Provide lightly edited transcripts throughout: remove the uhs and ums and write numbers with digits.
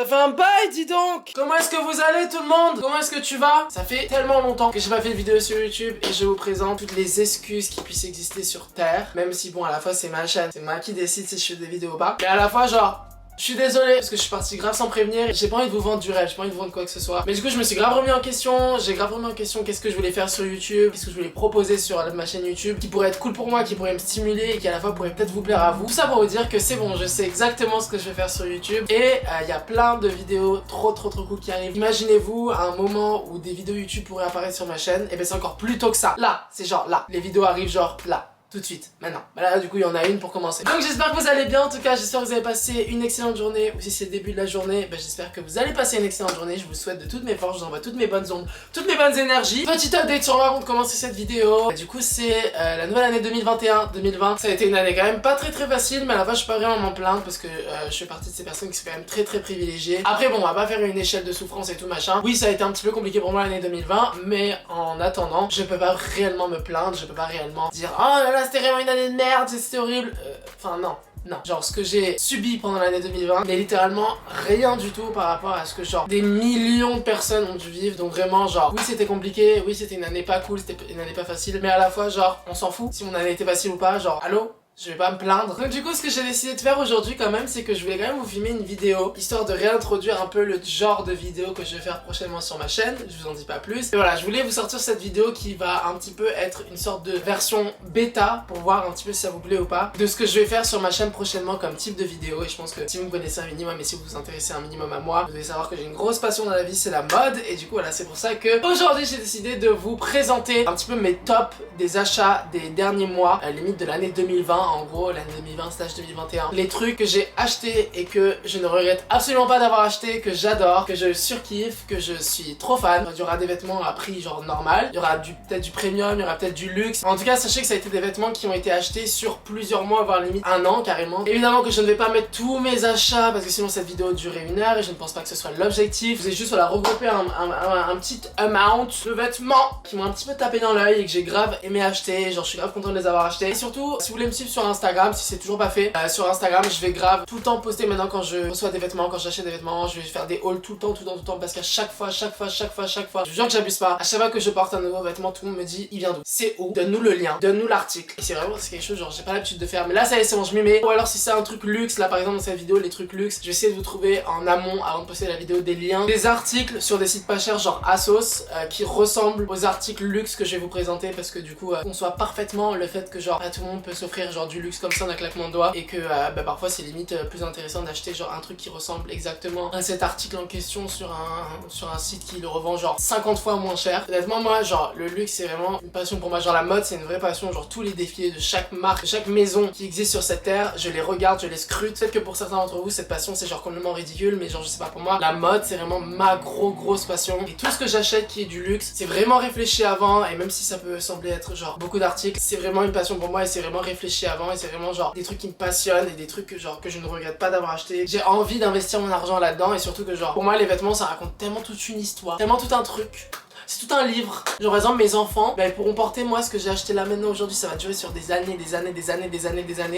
Ça fait un bail, dis donc. Comment est-ce que vous allez tout le monde? Comment est-ce que tu vas? Ça fait tellement longtemps que j'ai pas fait de vidéo sur YouTube et je vous présente toutes les excuses qui puissent exister sur Terre. Même si bon, à la fois c'est ma chaîne, c'est moi qui décide si je fais des vidéos ou pas. Mais à la fois genre... Je suis désolé parce que je suis parti grave sans prévenir. J'ai pas envie de vous vendre du rêve, j'ai pas envie de vous vendre quoi que ce soit. Mais du coup je me suis grave remis en question. J'ai grave remis en question qu'est-ce que je voulais faire sur YouTube, qu'est-ce que je voulais proposer sur ma chaîne YouTube qui pourrait être cool pour moi, qui pourrait me stimuler et qui à la fois pourrait peut-être vous plaire à vous. Tout ça pour vous dire que c'est bon, je sais exactement ce que je vais faire sur YouTube. Et il y a plein de vidéos trop cool qui arrivent. Imaginez-vous à un moment où des vidéos YouTube pourraient apparaître sur ma chaîne. Et ben c'est encore plus tôt que ça. Là, c'est genre là. Les vidéos arrivent genre là. Tout de suite, maintenant. Bah là du coup il y en a une pour commencer. Donc j'espère que vous allez bien, en tout cas j'espère que vous avez passé une excellente journée. Ou si c'est le début de la journée, bah j'espère que vous allez passer une excellente journée. Je vous souhaite de toutes mes forces, je vous envoie toutes mes bonnes ondes, toutes mes bonnes énergies. Petite update sur moi avant de commencer cette vidéo. Du coup c'est la nouvelle année 2021-2020. Ça a été une année quand même pas très facile, mais à la fois je peux pas vraiment m'en plaindre parce que je fais partie de ces personnes qui sont quand même très privilégiées. Après bon, on va pas faire une échelle de souffrance et tout machin. Oui ça a été un petit peu compliqué pour moi l'année 2020, mais en attendant je peux pas réellement me plaindre, je peux pas réellement dire oh là là c'était vraiment une année de merde, c'était horrible. Enfin non. Non, genre ce que j'ai subi pendant l'année 2020 n'est littéralement rien du tout par rapport à ce que genre des millions de personnes ont dû vivre. Donc vraiment genre oui c'était compliqué, oui c'était une année pas cool, c'était une année pas facile, mais à la fois genre on s'en fout si mon année était facile ou pas, genre allô? Je vais pas me plaindre. Donc du coup ce que j'ai décidé de faire aujourd'hui quand même, c'est que je voulais quand même vous filmer une vidéo histoire de réintroduire un peu le genre de vidéo que je vais faire prochainement sur ma chaîne. Je vous en dis pas plus. Et voilà, je voulais vous sortir cette vidéo qui va un petit peu être une sorte de version bêta pour voir un petit peu si ça vous plaît ou pas de ce que je vais faire sur ma chaîne prochainement comme type de vidéo. Et je pense que si vous me connaissez un minimum et si vous vous intéressez un minimum à moi, vous devez savoir que j'ai une grosse passion dans la vie, c'est la mode. Et du coup voilà, c'est pour ça que aujourd'hui j'ai décidé de vous présenter un petit peu mes tops des achats des derniers mois, à la limite de l'année 2020. En gros l'année 2020/2021, les trucs que j'ai achetés et que je ne regrette absolument pas d'avoir acheté, que j'adore, que je surkiffe, que je suis trop fan. Il y aura des vêtements à prix genre normal, il y aura peut-être du premium, il y aura peut-être du luxe. En tout cas sachez que ça a été des vêtements qui ont été achetés sur plusieurs mois, voire limite un an carrément. Évidemment que je ne vais pas mettre tous mes achats parce que sinon cette vidéo durerait 1 heure et je ne pense pas que ce soit l'objectif. Je vais juste voilà, regrouper un petit amount de vêtements qui m'ont un petit peu tapé dans l'œil et que j'ai grave aimé acheter. Genre je suis grave content de les avoir achetés. Et surtout si vous voulez me suivre sur Instagram, si c'est toujours pas fait, sur Instagram je vais grave tout le temps poster maintenant quand je reçois des vêtements, quand j'achète des vêtements, je vais faire des hauls tout le temps parce qu'à chaque fois, je vous jure que j'abuse pas, à chaque fois que je porte un nouveau vêtement tout le monde me dit il vient d'où, c'est où, donne-nous le lien, donne-nous l'article. Et c'est vraiment c'est quelque chose genre j'ai pas l'habitude de faire, mais là ça y est c'est bon je m'y mets. Ou alors si c'est un truc luxe, là par exemple dans cette vidéo les trucs luxe, je vais essayer de vous trouver en amont avant de poster la vidéo des liens, des articles sur des sites pas chers genre ASOS qui ressemblent aux articles luxe que je vais vous présenter parce que du coup on soit parfaitement le fait que genre tout le monde peut s'offrir genre du luxe comme ça d'un claquement de doigts et que parfois c'est limite plus intéressant d'acheter genre un truc qui ressemble exactement à cet article en question sur un site qui le revend genre 50 fois moins cher. Honnêtement moi genre le luxe c'est vraiment une passion pour moi, genre la mode c'est une vraie passion, genre tous les défilés de chaque marque, de chaque maison qui existe sur cette terre, je les regarde, je les scrute. Peut-être que pour certains d'entre vous cette passion c'est genre complètement ridicule, mais genre je sais pas, pour moi la mode c'est vraiment ma grosse passion et tout ce que j'achète qui est du luxe c'est vraiment réfléchi avant, et même si ça peut sembler être genre beaucoup d'articles, c'est vraiment une passion pour moi et c'est vraiment réfléchi avant et c'est vraiment genre des trucs qui me passionnent et des trucs que genre que je ne regrette pas d'avoir acheté. J'ai envie d'investir mon argent là-dedans et surtout que genre pour moi les vêtements ça raconte tellement toute une histoire, tellement tout un truc. C'est tout un livre. Genre par exemple mes enfants, ils pourront porter moi ce que j'ai acheté là maintenant aujourd'hui, ça va durer sur des années.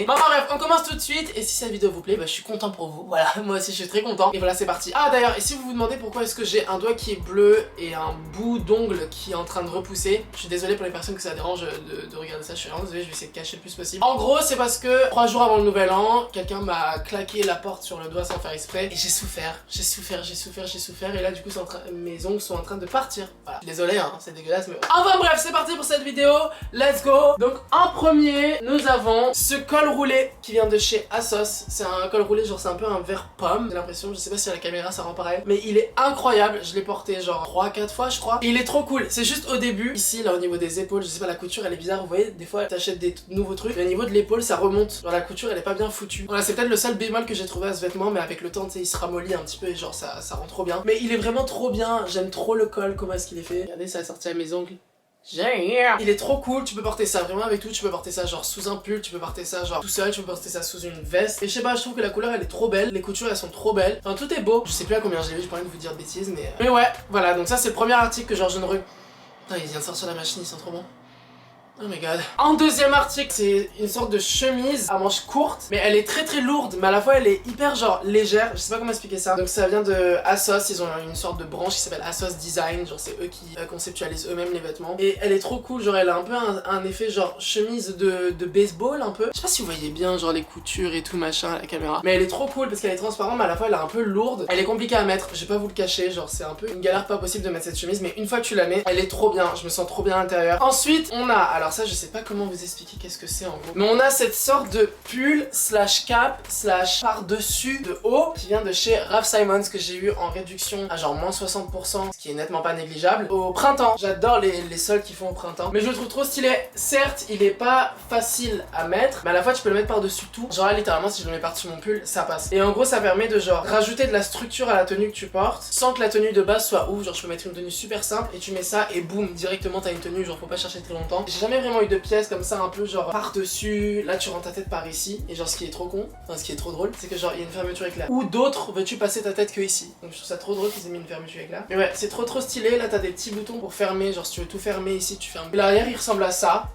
Bon bref, on commence tout de suite et si cette vidéo vous plaît, je suis content pour vous. Voilà, moi aussi je suis très content. Et voilà c'est parti. Ah d'ailleurs, et si vous vous demandez pourquoi est-ce que j'ai un doigt qui est bleu et un bout d'ongle qui est en train de repousser, je suis désolée pour les personnes que ça dérange de regarder ça, je suis vraiment désolée, je vais essayer de cacher le plus possible. En gros c'est parce que 3 jours avant le nouvel an, quelqu'un m'a claqué la porte sur le doigt sans faire exprès et j'ai souffert et là du coup mes ongles sont en train de partir. Voilà. Désolé hein, c'est dégueulasse mais... Enfin bref, c'est parti pour cette vidéo, let's go. Donc en premier, nous avons ce col roulé qui vient de chez ASOS. C'est un col roulé, genre c'est un peu un vert pomme, j'ai l'impression, je sais pas si à la caméra ça rend pareil, mais il est incroyable, je l'ai porté genre 3-4 fois je crois. Et il est trop cool, c'est juste au début, ici là au niveau des épaules, je sais pas, la couture elle est bizarre, vous voyez, des fois t'achètes des nouveaux trucs, mais au niveau de l'épaule ça remonte, genre la couture elle est pas bien foutue. Voilà, c'est peut-être le seul bémol que j'ai trouvé à ce vêtement, mais avec le temps tu sais il se ramollit un petit peu et genre ça rend trop bien. Mais il est vraiment trop bien, j'aime trop le col, comment est-ce qu'il est fait. Regardez, ça a sorti à mes ongles. Il est trop cool, tu peux porter ça vraiment avec tout, tu peux porter ça genre sous un pull, tu peux porter ça genre tout seul, tu peux porter ça sous une veste. Et je sais pas, je trouve que la couleur elle est trop belle, les coutures elles sont trop belles, enfin tout est beau. Je sais plus à combien j'ai vu, j'ai pas envie de vous dire de bêtises mais ouais, voilà, donc ça c'est le premier article que genre je ne Putain, il vient de sortir la machine, ils sont trop bons. Oh my god. En deuxième article, c'est une sorte de chemise à manches courtes, mais elle est très lourde, mais à la fois elle est hyper genre légère, je sais pas comment expliquer ça. Donc ça vient de ASOS, ils ont une sorte de branche qui s'appelle ASOS Design, genre c'est eux qui conceptualisent eux-mêmes les vêtements. Et elle est trop cool, genre elle a un peu un effet genre chemise de baseball un peu. Je sais pas si vous voyez bien genre les coutures et tout machin à la caméra, mais elle est trop cool parce qu'elle est transparente, mais à la fois elle est un peu lourde. Elle est compliquée à mettre, je vais pas vous le cacher, genre c'est un peu une galère pas possible de mettre cette chemise, mais une fois que tu la mets, elle est trop bien, je me sens trop bien à l'intérieur. Ensuite, on a, alors ça je sais pas comment vous expliquer qu'est-ce que c'est en gros, mais on a cette sorte de pull slash cap slash par-dessus de haut qui vient de chez Raf Simons que j'ai eu en réduction à genre moins 60%, ce qui est nettement pas négligeable, au printemps. J'adore les soldes qu'ils font au printemps, mais je le trouve trop stylé. Certes, il est pas facile à mettre, mais à la fois tu peux le mettre par-dessus tout. Genre là, littéralement, si je le mets par-dessus mon pull, ça passe. Et en gros, ça permet de genre rajouter de la structure à la tenue que tu portes sans que la tenue de base soit ouf. Genre, je peux mettre une tenue super simple et tu mets ça et boum, directement t'as une tenue. Genre, faut pas chercher très longtemps. J'ai jamais vraiment eu de pièces comme ça, un peu genre par-dessus. Là, tu rentres ta tête par ici. Et genre, ce qui est trop con, enfin, ce qui est trop drôle, c'est que genre, il y a une fermeture éclair. Ou d'autres, veux-tu passer ta tête que ici. Donc, je trouve ça trop drôle qu'ils aient mis une fermeture éclair. Mais ouais, c'est trop stylé. Là, t'as des petits boutons pour fermer. Genre, si tu veux tout fermer ici, tu fermes. L'arrière, il ressemble à ça.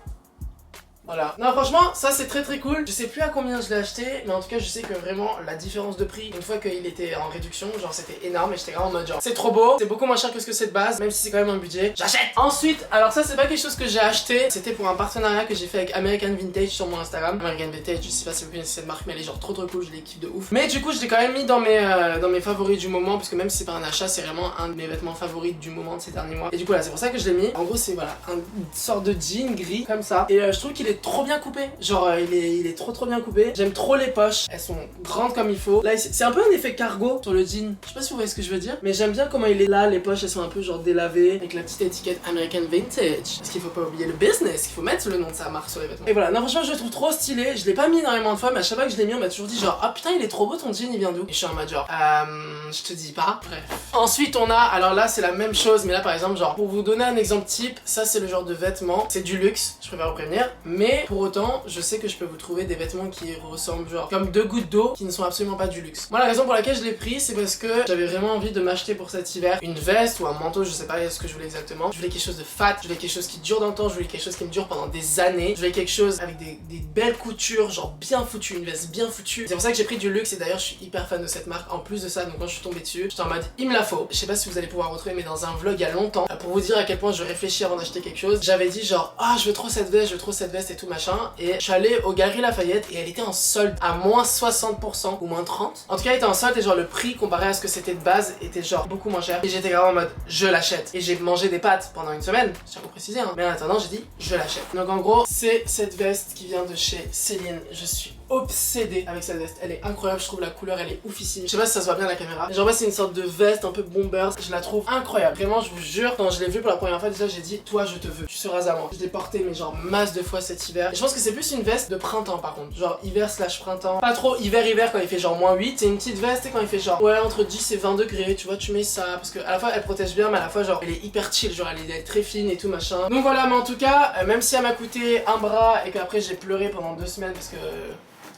Voilà. Non, franchement, ça c'est très cool. Je sais plus à combien je l'ai acheté, mais en tout cas, je sais que vraiment la différence de prix, une fois qu'il était en réduction, genre c'était énorme et j'étais vraiment en mode genre c'est trop beau, c'est beaucoup moins cher que ce que c'est de base, même si c'est quand même un budget. J'achète! Ensuite, alors ça c'est pas quelque chose que j'ai acheté, c'était pour un partenariat que j'ai fait avec American Vintage sur mon Instagram. American Vintage, je sais pas si vous connaissez cette marque, mais elle est genre trop cool, je les kiffe de ouf. Mais du coup, je l'ai quand même mis dans mes favoris du moment, parce que même si c'est pas un achat, c'est vraiment un de mes vêtements favoris du moment de ces derniers mois. Et du coup, là, c'est pour ça que je l'ai mis. En gros, c'est voilà, une sorte de jean gris comme ça. Et je trouve qu'il est trop bien coupé. Genre il est trop bien coupé. J'aime trop les poches, elles sont grandes comme il faut. Là c'est un peu un effet cargo sur le jean. Je sais pas si vous voyez ce que je veux dire, mais j'aime bien comment il est là, les poches elles sont un peu genre délavées avec la petite étiquette American Vintage. Parce qu'il faut pas oublier le business, il faut mettre le nom de sa marque sur les vêtements. Et voilà, non franchement je le trouve trop stylé. Je l'ai pas mis énormément de fois, mais à chaque fois que je l'ai mis on m'a toujours dit genre ah putain il est trop beau ton jean, il vient d'où? Et je suis en mode genre je te dis pas. Bref. Ensuite on a, alors là c'est la même chose, mais là par exemple genre pour vous donner un exemple type, ça c'est le genre de vêtements, c'est du luxe, je préfère vous prévenir, mais pour autant je sais que je peux vous trouver des vêtements qui ressemblent genre comme deux gouttes d'eau qui ne sont absolument pas du luxe. Moi la raison pour laquelle je l'ai pris c'est parce que j'avais vraiment envie de m'acheter pour cet hiver une veste ou un manteau, je sais pas ce que je voulais exactement. Je voulais quelque chose de fat, je voulais quelque chose qui dure dans le temps, je voulais quelque chose qui me dure pendant des années, je voulais quelque chose avec des belles coutures, genre bien foutues, une veste bien foutue. C'est pour ça que j'ai pris du luxe et d'ailleurs je suis hyper fan de cette marque. En plus de ça, donc quand je suis tombée dessus, j'étais en mode il me la faut. Je sais pas si vous allez pouvoir retrouver mais dans un vlog il y a longtemps, pour vous dire à quel point je réfléchis avant d'acheter quelque chose, j'avais dit genre ah je veux trop cette veste, je veux trop cette veste et tout machin, et je suis allée au Galeries Lafayette et elle était en solde à moins 60% ou moins 30%. En tout cas elle était en solde et genre le prix comparé à ce que c'était de base était genre beaucoup moins cher. Et j'étais vraiment en mode je l'achète. Et j'ai mangé des pâtes pendant une semaine, je tiens à vous préciser hein. Mais en attendant j'ai dit je l'achète. Donc en gros c'est cette veste qui vient de chez Céline. Je suis obsédée avec cette veste, elle est incroyable, je trouve la couleur elle est oufissime. Je sais pas si ça se voit bien à la caméra, mais genre c'est une sorte de veste un peu bomber, je la trouve incroyable. Vraiment je vous jure, quand je l'ai vue pour la première fois déjà j'ai dit toi je te veux, tu seras à moi. Je l'ai portée mais genre masse de fois cet hiver. Et je pense que c'est plus une veste de printemps par contre, genre hiver slash printemps. Pas trop hiver quand il fait genre moins 8, c'est une petite veste et quand il fait genre ouais entre 10 et 20 degrés, tu vois tu mets ça parce que à la fois elle protège bien mais à la fois genre elle est hyper chill, genre elle est très fine et tout machin. Donc voilà, mais en tout cas même si elle m'a coûté un bras et qu'après j'ai pleuré pendant 2 semaines parce que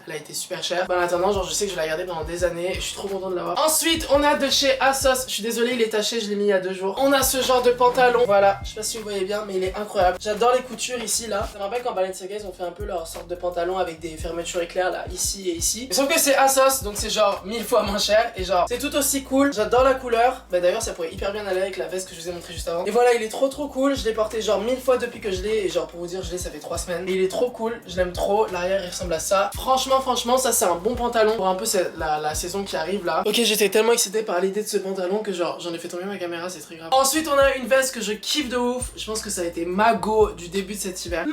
elle a été super chère. En attendant, genre je sais que je vais la garder pendant des années et je suis trop contente de l'avoir. Ensuite, on a de chez ASOS. Je suis désolée, il est taché, je l'ai mis il y a 2 jours. On a ce genre de pantalon. Voilà, je sais pas si vous voyez bien, mais il est incroyable. J'adore les coutures ici, là. Ça me rappelle quand Balenciaga, ils ont fait un peu leur sorte de pantalon avec des fermetures éclairs, là, ici et ici. Sauf que c'est ASOS, donc c'est genre 1000 fois moins cher. Et genre, c'est tout aussi cool. J'adore la couleur. Bah d'ailleurs, ça pourrait hyper bien aller avec la veste que je vous ai montré juste avant. Et voilà, il est trop cool. Je l'ai porté genre 1000 fois depuis que je l'ai. Et genre, pour vous dire, je l'ai, ça fait 3 semaines. Et il est trop cool. Je l'aime trop. L'arrière, il ressemble à ça. Franchement, ça c'est un bon pantalon pour un peu la saison qui arrive là. Ok, j'étais tellement excitée par l'idée de ce pantalon que genre j'en ai fait tomber ma caméra, c'est très grave. Ensuite on a une veste que je kiffe de ouf. Je pense que ça a été ma go du début de cet hiver.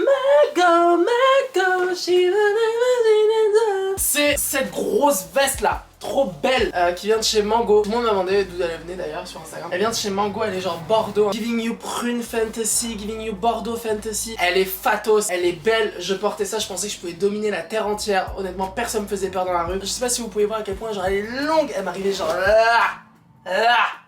C'est cette grosse veste là, trop belle, qui vient de chez Mango. Tout le monde m'a demandé d'où elle venait d'ailleurs sur Instagram. Elle vient de chez Mango, elle est genre Bordeaux. Giving you prune fantasy, giving you Bordeaux fantasy. Elle est fatos, elle est belle. Je portais ça, je pensais que je pouvais dominer la terre entière. Honnêtement, personne me faisait peur dans la rue. Je sais pas si vous pouvez voir à quel point genre elle est longue. Elle m'arrivait genre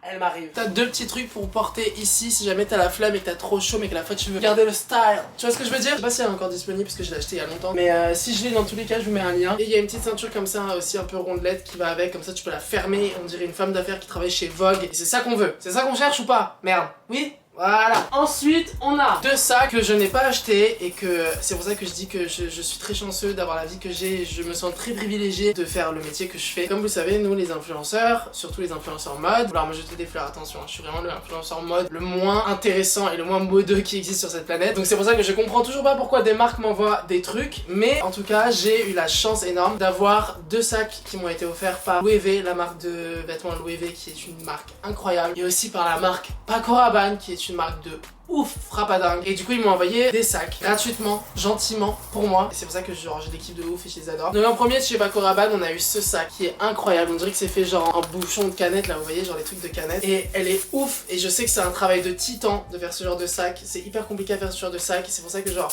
elle m'arrive. T'as 2 petits trucs pour porter ici si jamais t'as la flemme et que t'as trop chaud mais que la fois tu veux garder le style. Tu vois ce que je veux dire? Je sais pas si elle est encore disponible parce que je l'ai acheté il y a longtemps. Mais si je l'ai dans tous les cas je vous mets un lien. Et il y a une petite ceinture comme ça aussi un peu rondelette qui va avec. Comme ça tu peux la fermer. On dirait une femme d'affaires qui travaille chez Vogue. Et c'est ça qu'on veut. C'est ça qu'on cherche ou pas? Merde. Oui? Voilà. Ensuite, on a 2 sacs que je n'ai pas achetés et que c'est pour ça que je dis que je suis très chanceux d'avoir la vie que j'ai. Je me sens très privilégié de faire le métier que je fais. Comme vous le savez, nous les influenceurs, surtout les influenceurs mode, alors me jeter des fleurs, attention, je suis vraiment l'influenceur mode le moins intéressant et le moins modeux qui existe sur cette planète. Donc c'est pour ça que je comprends toujours pas pourquoi des marques m'envoient des trucs. Mais en tout cas, j'ai eu la chance énorme d'avoir 2 sacs qui m'ont été offerts par Louis V, la marque de vêtements Louis V qui est une marque incroyable. Et aussi par la marque Paco Rabanne qui est une marque de ouf, frappadingue. Et du coup ils m'ont envoyé des sacs gratuitement, gentiment pour moi. Et c'est pour ça que genre j'ai des kiffs de ouf et je les adore. Donc en premier de chez Paco Rabanne on a eu ce sac qui est incroyable. On dirait que c'est fait genre en bouchon de canette là, vous voyez, genre les trucs de canette. Et elle est ouf et je sais que c'est un travail de titan de faire ce genre de sac. C'est hyper compliqué à faire ce genre de sac et c'est pour ça que genre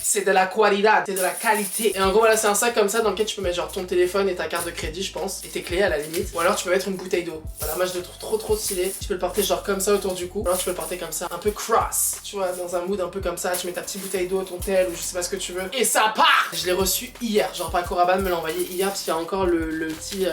c'est de la qualité, c'est de la qualité. Et en gros voilà, c'est un sac comme ça dans lequel tu peux mettre genre ton téléphone et ta carte de crédit je pense, et tes clés à la limite. Ou alors tu peux mettre une bouteille d'eau. Voilà, moi je le trouve trop stylé. Tu peux le porter genre comme ça autour du cou. Ou alors tu peux le porter comme ça, un peu cross, tu vois, dans un mood un peu comme ça. Tu mets ta petite bouteille d'eau, ton tel ou je sais pas ce que tu veux. Et ça part. Je l'ai reçu hier, genre Paco Rabanne me l'a envoyé hier parce qu'il y a encore le petit...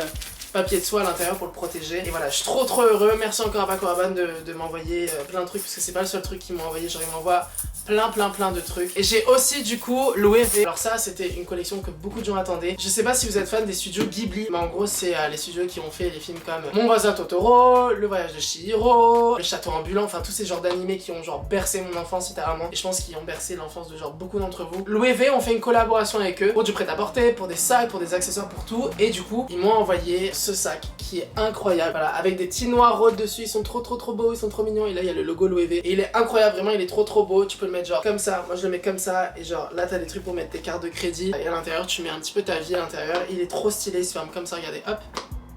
papier de soie à l'intérieur pour le protéger. Et voilà, je suis trop heureux. Merci encore à Paco Rabanne de m'envoyer plein de trucs parce que c'est pas le seul truc qu'ils m'ont envoyé. Genre, ils m'envoient plein de trucs. Et j'ai aussi du coup Louis V. Alors ça, c'était une collection que beaucoup de gens attendaient. Je sais pas si vous êtes fan des studios Ghibli, mais en gros, c'est les studios qui ont fait les films comme Mon voisin Totoro, Le voyage de Chihiro, Le château ambulant, enfin tous ces genres d'animés qui ont genre bercé mon enfance littéralement. Et je pense qu'ils ont bercé l'enfance de genre beaucoup d'entre vous. Louis V ont fait une collaboration avec eux pour du prêt-à-porter, pour des sacs, pour des accessoires, pour tout. Et du coup, ils m'ont envoyé ce sac qui est incroyable, voilà, avec des petits noirs rôdes dessus, ils sont trop beaux, ils sont trop mignons. Et là il y a le logo Louis V et il est incroyable, vraiment il est trop beau. Tu peux le mettre genre comme ça, moi je le mets comme ça, et genre là t'as des trucs pour mettre tes cartes de crédit, et à l'intérieur tu mets un petit peu ta vie à l'intérieur. Il est trop stylé, il se ferme comme ça, regardez, hop.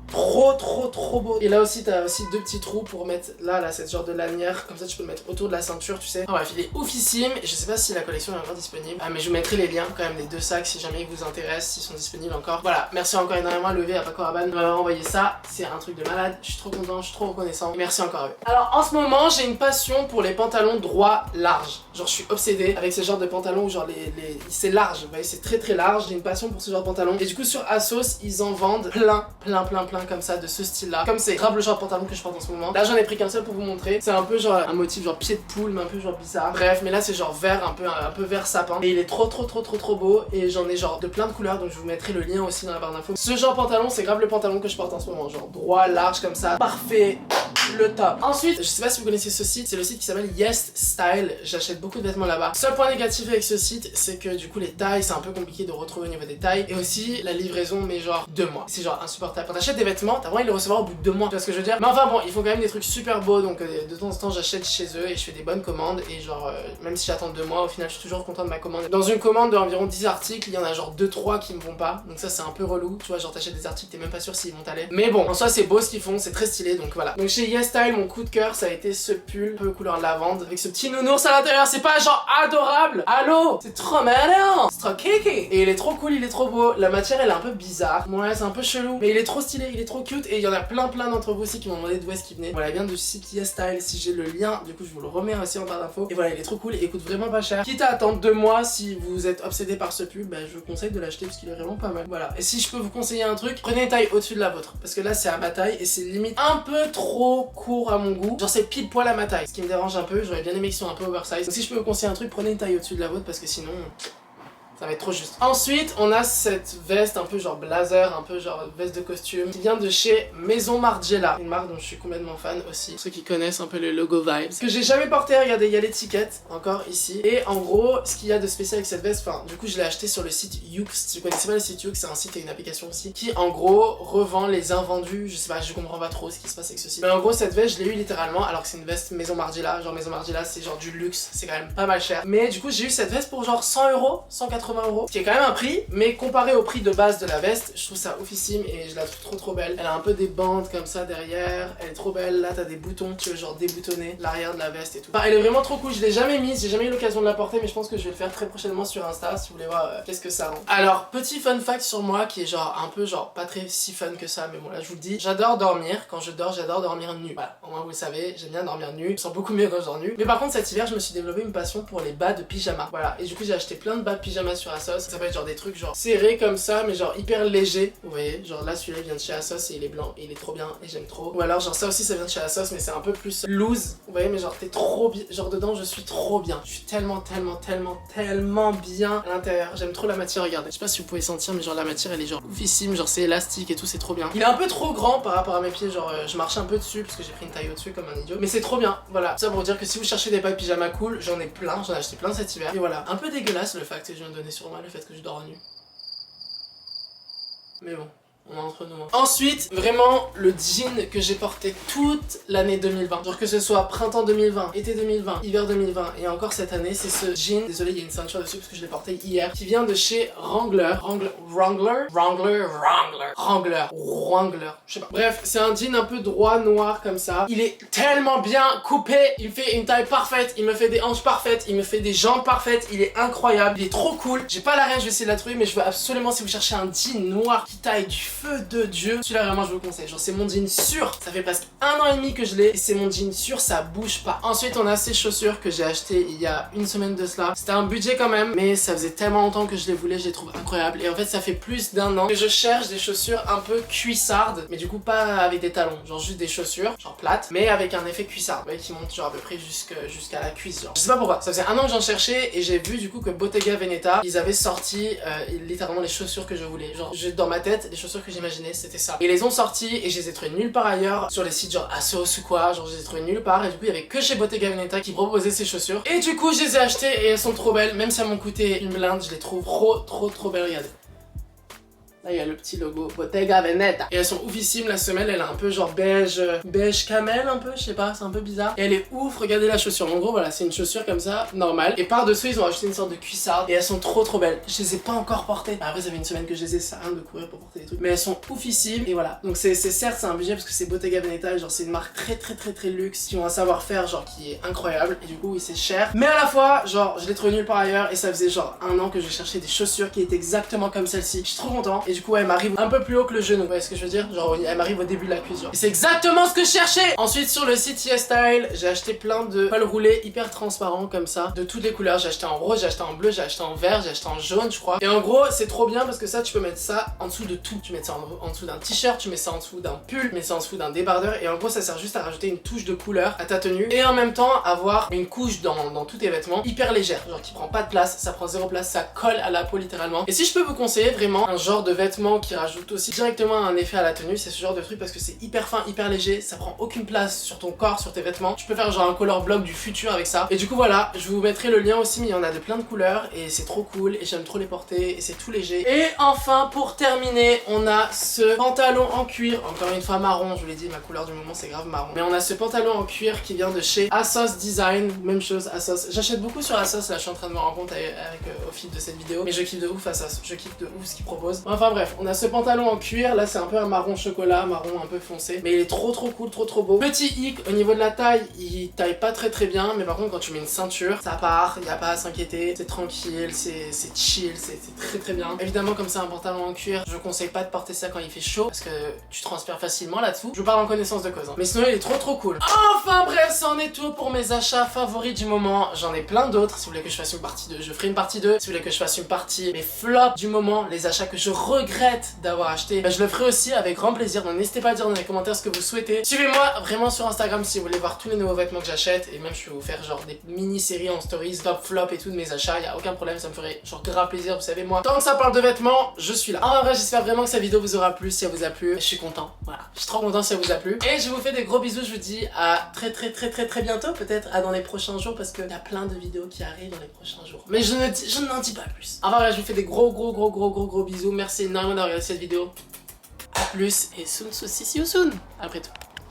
Trop beau. Et là aussi t'as aussi 2 petits trous pour mettre là c'est ce genre de lanière, comme ça tu peux le mettre autour de la ceinture, tu sais. Enfin, bref, il est oufissime et je sais pas si la collection est encore disponible. Ah mais je vous mettrai les liens quand même des 2 sacs si jamais ils vous intéressent, s'ils sont disponibles encore. Voilà, merci encore énormément à Louis V, à Paco Rabanne de m'avoir envoyé ça. C'est un truc de malade, je suis trop content, je suis trop reconnaissant. Et merci encore à eux. Alors en ce moment j'ai une passion pour les pantalons droits larges. Genre je suis obsédée avec ce genre de pantalons où genre c'est large, vous voyez, c'est très large. J'ai une passion pour ce genre de pantalons. Et du coup sur ASOS ils en vendent plein comme ça de ce style là. Comme c'est grave le genre de pantalon que je porte en ce moment. Là j'en ai pris qu'un seul pour vous montrer. C'est un peu genre un motif genre pied de poule mais un peu genre bizarre. Bref, mais là c'est genre vert, un peu vert sapin. Et il est trop beau. Et j'en ai genre de plein de couleurs, donc je vous mettrai le lien aussi dans la barre d'infos. Ce genre de pantalon c'est grave le pantalon que je porte en ce moment. Genre droit, large comme ça. Parfait. Le top. Ensuite, je sais pas si vous connaissez ce site, c'est le site qui s'appelle Yes Style. J'achète beaucoup de vêtements là-bas. Seul point négatif avec ce site, c'est que du coup les tailles, c'est un peu compliqué de retrouver au niveau des tailles. Et aussi la livraison, mais genre 2 mois. C'est genre insupportable. Quand t'achètes des vêtements, t'as envie de les recevoir au bout de 2 mois. Tu vois ce que je veux dire? Mais enfin bon, ils font quand même des trucs super beaux, donc de temps en temps j'achète chez eux et je fais des bonnes commandes. Et genre, même si j'attends 2 mois, au final je suis toujours content de ma commande. Dans une commande d'environ 10 articles, il y en a genre 2-3 qui me vont pas. Donc ça c'est un peu relou. Tu vois, genre t'achètes des articles, t'es même pas sûr s'ils vont t'aller. Mais bon, en soi c'est beau ce qu'ils font, c'est très stylé, donc voilà. Donc chez Yes Style, mon coup de cœur ça a été ce pull un peu couleur lavande avec ce petit nounours à l'intérieur. C'est pas genre adorable? Allô? C'est trop malin, c'est trop kiki. Et il est trop cool, il est trop beau. La matière elle est un peu bizarre, ouais c'est un peu chelou, mais il est trop stylé, il est trop cute. Et il y en a plein d'entre vous aussi qui m'ont demandé d'où est-ce qu'il venait. Voilà, il vient du site Yes Style. Si j'ai le lien, du coup je vous le remets aussi en barre d'infos. Et voilà, il est trop cool et il coûte vraiment pas cher. Quitte à attendre 2 mois, si vous êtes obsédé par ce pull, bah je vous conseille de l'acheter parce qu'il est vraiment pas mal. Voilà, et si je peux vous conseiller un truc, prenez une taille au-dessus de la vôtre, parce que là c'est à ma taille et c'est limite un peu trop court à mon goût. Genre c'est pile poil à ma taille, ce qui me dérange un peu. J'aurais bien aimé qu'ils soient un peu oversize. Donc si je peux vous conseiller un truc, prenez une taille au-dessus de la vôtre parce que sinon ça va être trop juste. Ensuite, on a cette veste un peu genre blazer, un peu genre veste de costume, qui vient de chez Maison Margiela, une marque dont je suis complètement fan aussi. Ceux qui connaissent un peu le logo vibes. Que j'ai jamais porté, regardez, il y a l'étiquette, encore ici. Et en gros, ce qu'il y a de spécial avec cette veste, enfin, du coup, je l'ai acheté sur le site Yoox. Si vous connaissez pas le site Yoox, c'est un site et une application aussi, qui en gros revend les invendus. Je sais pas, je comprends pas trop ce qui se passe avec ce site. Mais en gros, cette veste, je l'ai eu littéralement, alors que c'est une veste Maison Margiela. Genre Maison Margiela, c'est genre du luxe, c'est quand même pas mal cher. Mais du coup, j'ai eu cette veste pour genre 100 €, 180 €, ce qui est quand même un prix, mais comparé au prix de base de la veste, je trouve ça oufissime et je la trouve trop belle. Elle a un peu des bandes comme ça derrière, elle est trop belle. Là t'as des boutons, tu veux genre déboutonner l'arrière de la veste et tout. Enfin, elle est vraiment trop cool, je l'ai jamais mise, j'ai jamais eu l'occasion de la porter, mais je pense que je vais le faire très prochainement sur Insta si vous voulez voir qu'est-ce que ça rend. Alors, petit fun fact sur moi qui est genre un peu genre pas très si fun que ça, mais bon là je vous le dis, j'adore dormir. Quand je dors, j'adore dormir nu. Voilà, au moins vous le savez, j'aime bien dormir nu, je me sens beaucoup mieux quand je dors nu. Mais par contre cet hiver, je me suis développé une passion pour les bas de pyjama. Voilà, et du coup j'ai acheté plein de bas de pyjama vois sur Asos. Ça peut être genre des trucs genre serrés comme ça, mais genre hyper léger. Vous voyez, genre là celui-là il vient de chez Asos et il est blanc et il est trop bien et j'aime trop. Ou alors genre ça aussi ça vient de chez Asos mais c'est un peu plus loose. Vous voyez, mais genre t'es trop bien, genre dedans je suis trop bien. Je suis tellement bien à l'intérieur. J'aime trop la matière, regardez. Je sais pas si vous pouvez sentir, mais genre la matière elle est genre oufissime, genre c'est élastique et tout, c'est trop bien. Il est un peu trop grand par rapport à mes pieds, genre je marche un peu dessus parce que j'ai pris une taille au-dessus comme un idiot. Mais c'est trop bien, voilà. Tout ça pour dire que si vous cherchez des pailles pyjama cool, j'en ai plein, j'en ai acheté plein cet hiver. Et voilà, un peu dégueulasse le fact que je viens de donner sur moi, le fait que je dors nu. Mais bon. On est entre nous. Ensuite, vraiment, le jean que j'ai porté toute l'année 2020. Genre que ce soit printemps 2020, été 2020, hiver 2020 et encore cette année, c'est ce jean. Désolé, il y a une ceinture dessus parce que je l'ai porté hier. Qui vient de chez Wrangler. Je sais pas. Bref, c'est un jean un peu droit, noir comme ça. Il est tellement bien coupé. Il fait une taille parfaite. Il me fait des hanches parfaites. Il me fait des jambes parfaites. Il est incroyable. Il est trop cool. J'ai pas la reine, je vais essayer de la trouver. Mais je veux absolument, si vous cherchez un jean noir qui taille du feu de Dieu, celui-là vraiment je vous le conseille. Genre c'est mon jean sûr, ça fait presque 1 an et demi que je l'ai et c'est mon jean sûr, ça bouge pas. Ensuite on a ces chaussures que j'ai achetées il y a une semaine de cela. C'était un budget quand même, mais ça faisait tellement longtemps que je les voulais, je les trouve incroyables. Et en fait ça fait plus d'1 an que je cherche des chaussures un peu cuissardes, mais du coup pas avec des talons, genre juste des chaussures, genre plates, mais avec un effet cuissard, vous voyez, qui monte genre à peu près jusqu'à la cuisse, genre. Je sais pas pourquoi, ça faisait 1 an que j'en cherchais et j'ai vu du coup que Bottega Veneta, ils avaient sorti littéralement les chaussures que je voulais. Genre dans ma tête, les chaussures que j'imaginais c'était ça. Et ils les ont sortis et je les ai trouvés nulle part ailleurs sur les sites genre Asos ou quoi, genre je les ai trouvés nulle part et du coup il y avait que chez Bottega Veneta qui proposait ces chaussures. Et du coup je les ai achetées et elles sont trop belles, même si elles m'ont coûté une blinde, je les trouve trop belles, regardez. Là il y a le petit logo Bottega Veneta. Et elles sont oufissimes, la semelle elle est un peu genre beige camel un peu, je sais pas, c'est un peu bizarre. Et elle est ouf, regardez la chaussure. En gros voilà, c'est une chaussure comme ça, normale. Et par dessus ils ont acheté une sorte de cuissarde et elles sont trop belles. Je les ai pas encore portées. Après ça fait une semaine que je les ai, ça sert à rien de courir pour porter des trucs. Mais elles sont oufissimes et voilà. Donc c'est certes c'est un budget parce que c'est Bottega Veneta et genre c'est une marque très luxe qui ont un savoir-faire genre qui est incroyable. Et du coup oui c'est cher. Mais à la fois genre je l'ai trouvé nulle part ailleurs et ça faisait genre 1 an que je cherchais des chaussures qui étaient exactement comme celle-ci. Je suis trop content. Et du coup elle m'arrive un peu plus haut que le genou, vous voyez ce que je veux dire? Genre elle m'arrive au début de la cuisse genre. Et c'est exactement ce que je cherchais. Ensuite sur le site YesStyle, j'ai acheté plein de cols roulés hyper transparents comme ça, de toutes les couleurs. J'ai acheté en rose, j'ai acheté en bleu, j'ai acheté en vert, j'ai acheté en jaune je crois. Et en gros c'est trop bien parce que ça tu peux mettre ça en dessous de tout. Tu mets ça en dessous d'un t-shirt, tu mets ça en dessous d'un pull, tu mets ça en dessous d'un débardeur. Et en gros ça sert juste à rajouter une touche de couleur à ta tenue et en même temps avoir une couche dans tous tes vêtements hyper légère, genre qui prend pas de place, ça prend 0 place, ça colle à la peau littéralement. Et si je peux vous conseiller vraiment un genre de vêtement qui rajoute aussi directement un effet à la tenue, c'est ce genre de truc parce que c'est hyper fin, hyper léger, ça prend aucune place sur ton corps, sur tes vêtements. Tu peux faire genre un color block du futur avec ça. Et du coup voilà, je vous mettrai le lien aussi, mais il y en a de plein de couleurs et c'est trop cool et j'aime trop les porter et c'est tout léger. Et enfin pour terminer, on a ce pantalon en cuir, encore une fois marron, je vous l'ai dit, ma couleur du moment c'est grave marron. Mais on a ce pantalon en cuir qui vient de chez Asos Design, même chose Asos. J'achète beaucoup sur Asos, là je suis en train de me rendre compte avec au fil de cette vidéo, mais je kiffe de ouf Asos, je kiffe de ouf ce qu'ils proposent. Enfin bref, on a ce pantalon en cuir, là c'est un peu un marron chocolat, marron un peu foncé, mais il est trop cool, trop beau. Petit hic, au niveau de la taille, il taille pas très bien, mais par contre quand tu mets une ceinture, ça part, y a pas à s'inquiéter, c'est tranquille, c'est chill, c'est très bien. Évidemment comme c'est un pantalon en cuir, je conseille pas de porter ça quand il fait chaud, parce que tu transpires facilement là-dessous. Je parle en connaissance de cause, hein. Mais sinon il est trop cool. Enfin bref, ça en est tout pour mes achats favoris du moment. J'en ai plein d'autres, si vous voulez que je fasse une partie 2, je ferai une partie 2. Si vous voulez que je fasse une partie mes flops du moment, les achats que je regrette d'avoir acheté, bah, je le ferai aussi avec grand plaisir. Donc n'hésitez pas à dire dans les commentaires ce que vous souhaitez. Suivez-moi vraiment sur Instagram si vous voulez voir tous les nouveaux vêtements que j'achète. Et même je vais vous faire genre des mini-séries en stories, top, flop et tout de mes achats. Y a aucun problème, ça me ferait genre grave plaisir, vous savez moi. Tant que ça parle de vêtements, je suis là. En vrai, j'espère vraiment que cette vidéo vous aura plu. Si elle vous a plu, je suis content. Voilà, je suis trop content si elle vous a plu. Et je vous fais des gros bisous, je vous dis à très bientôt, peut-être à dans les prochains jours, parce qu'il y a plein de vidéos qui arrivent dans les prochains jours. Mais je n'en dis pas plus. Enfin voilà, je vous fais des gros bisous. Merci énormément d'avoir regardé cette vidéo. A plus et soon, see you soon. Après tout.